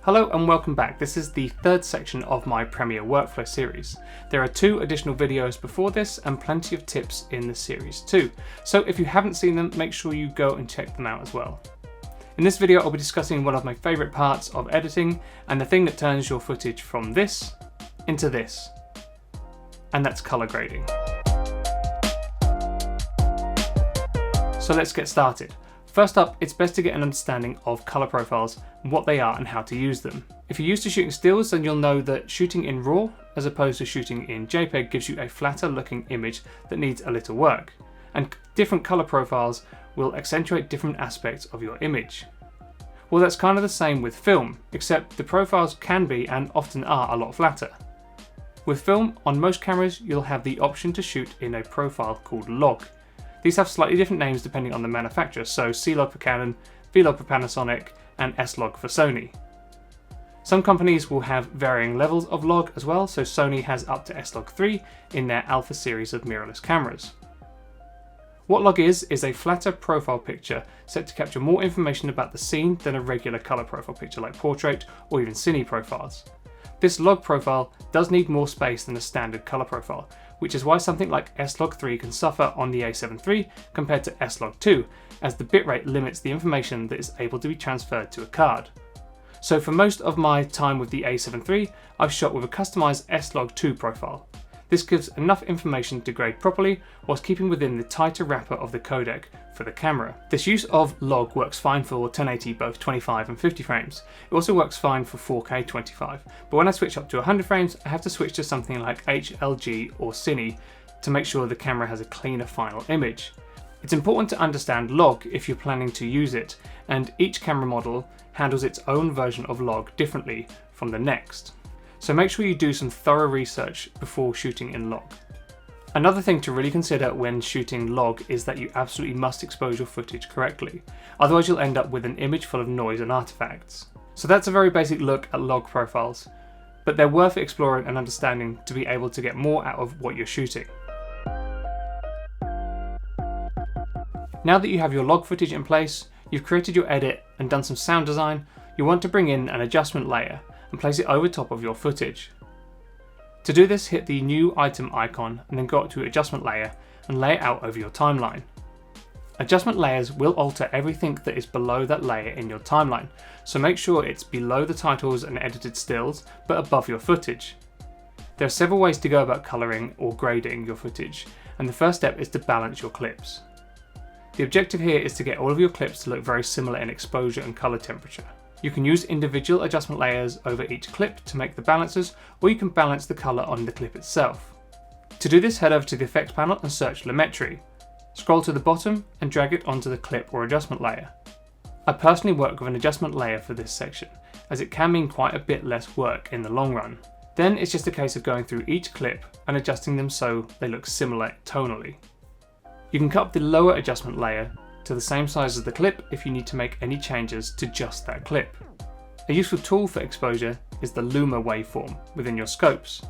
Hello and welcome back. This is the third section of my Premiere workflow series. There are 2 additional videos before this and plenty of tips in the series too. So if you haven't seen them, make sure you go and check them out as well. In this video, I'll be discussing one of my favourite parts of editing and the thing that turns your footage from this into this. And that's colour grading. So let's get started. First up, it's best to get an understanding of colour profiles and what they are and how to use them. If you're used to shooting stills, then you'll know that shooting in RAW as opposed to shooting in JPEG gives you a flatter looking image that needs a little work, and different colour profiles will accentuate different aspects of your image. Well, that's kind of the same with film, except the profiles can be and often are a lot flatter. With film, on most cameras you'll have the option to shoot in a profile called log. These have slightly different names depending on the manufacturer, so C-Log for Canon, V-Log for Panasonic, and S-Log for Sony. Some companies will have varying levels of log as well, so Sony has up to S-Log 3 in their Alpha series of mirrorless cameras. What log is a flatter profile picture set to capture more information about the scene than a regular colour profile picture like portrait or even cine profiles. This log profile does need more space than a standard colour profile, which is why something like S-Log 3 can suffer on the A7 III compared to S-Log 2, as the bitrate limits the information that is able to be transferred to a card. So for most of my time with the A7 III, I've shot with a customised S-Log 2 profile. This gives enough information to grade properly whilst keeping within the tighter wrapper of the codec for the camera. This use of log works fine for 1080 both 25 and 50 frames. It also works fine for 4K 25, but when I switch up to 100 frames, I have to switch to something like HLG or Cine to make sure the camera has a cleaner final image. It's important to understand log if you're planning to use it, and each camera model handles its own version of log differently from the next. So make sure you do some thorough research before shooting in log. Another thing to really consider when shooting log is that you absolutely must expose your footage correctly, otherwise you'll end up with an image full of noise and artifacts. So that's a very basic look at log profiles, but they're worth exploring and understanding to be able to get more out of what you're shooting. Now that you have your log footage in place, you've created your edit and done some sound design, you want to bring in an adjustment layer and place it over top of your footage. To do this, hit the new item icon and then go up to adjustment layer and lay it out over your timeline. Adjustment layers will alter everything that is below that layer in your timeline, so make sure it's below the titles and edited stills but above your footage. There are several ways to go about colouring or grading your footage, and the first step is to balance your clips. The objective here is to get all of your clips to look very similar in exposure and colour temperature. You can use individual adjustment layers over each clip to make the balances, or you can balance the colour on the clip itself. To do this, head over to the effects panel and search Lumetri. Scroll to the bottom and drag it onto the clip or adjustment layer. I personally work with an adjustment layer for this section, as it can mean quite a bit less work in the long run. Then it's just a case of going through each clip and adjusting them so they look similar tonally. You can cut up the lower adjustment layer to the same size as the clip if you need to make any changes to just that clip. A useful tool for exposure is the Luma waveform within your scopes.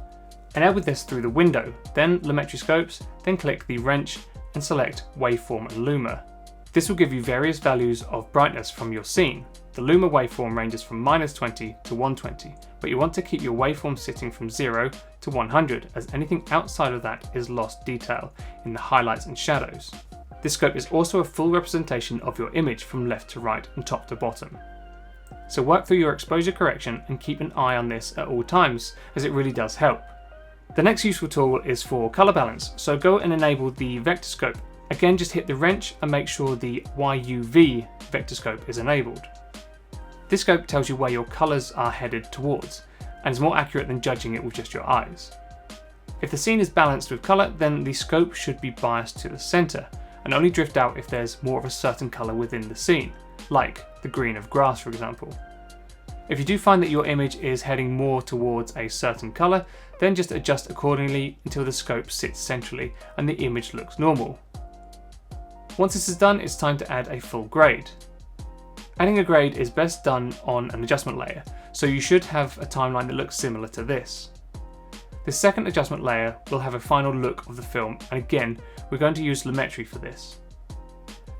Enable this through the window, then Lumetri scopes, then click the wrench and select waveform and Luma. This will give you various values of brightness from your scene. The Luma waveform ranges from -20 to 120, but you want to keep your waveform sitting from 0 to 100, as anything outside of that is lost detail in the highlights and shadows. This scope is also a full representation of your image from left to right and top to bottom. So work through your exposure correction and keep an eye on this at all times, as it really does help. The next useful tool is for colour balance, so go and enable the vector scope. Again, just hit the wrench and make sure the YUV vector scope is enabled. This scope tells you where your colours are headed towards, and is more accurate than judging it with just your eyes. If the scene is balanced with colour, then the scope should be biased to the centre, and only drift out if there's more of a certain colour within the scene, like the green of grass for example. If you do find that your image is heading more towards a certain colour, then just adjust accordingly until the scope sits centrally and the image looks normal. Once this is done, it's time to add a full grade. Adding a grade is best done on an adjustment layer, so you should have a timeline that looks similar to this. The second adjustment layer will have a final look of the film, and again, we're going to use Lumetri for this.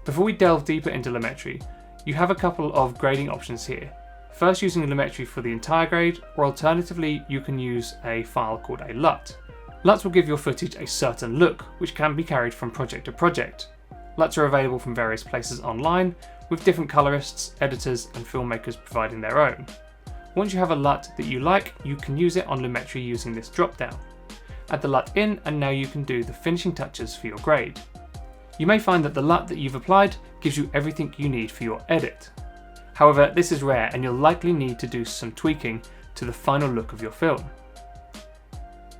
Before we delve deeper into Lumetri, you have a couple of grading options here. first using Lumetri for the entire grade, or alternatively you can use a file called a LUT. LUTs will give your footage a certain look, which can be carried from project to project. LUTs are available from various places online, with different colorists, editors and filmmakers providing their own. Once you have a LUT that you like, you can use it on Lumetri using this drop-down. Add the LUT in and now you can do the finishing touches for your grade. You may find that the LUT that you've applied gives you everything you need for your edit. However, this is rare and you'll likely need to do some tweaking to the final look of your film.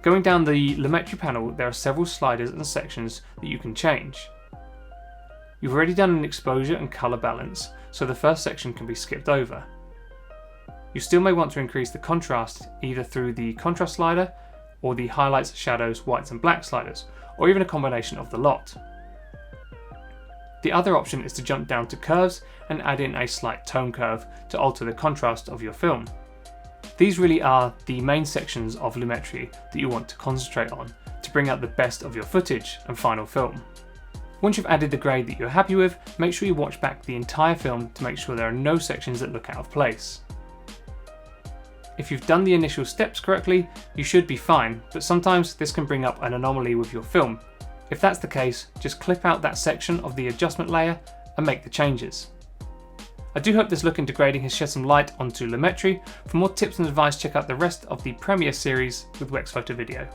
Going down the Lumetri panel, there are several sliders and sections that you can change. You've already done an exposure and colour balance, so the first section can be skipped over. You still may want to increase the contrast either through the contrast slider or the highlights, shadows, whites and black sliders, or even a combination of the lot. The other option is to jump down to curves and add in a slight tone curve to alter the contrast of your film. These really are the main sections of Lumetri that you want to concentrate on to bring out the best of your footage and final film. Once you've added the grade that you're happy with, make sure you watch back the entire film to make sure there are no sections that look out of place. If you've done the initial steps correctly, you should be fine, but sometimes this can bring up an anomaly with your film. If that's the case, just clip out that section of the adjustment layer and make the changes. I do hope this look into grading has shed some light onto Lumetri. For more tips and advice, check out the rest of the Premiere series with Wexphoto Video.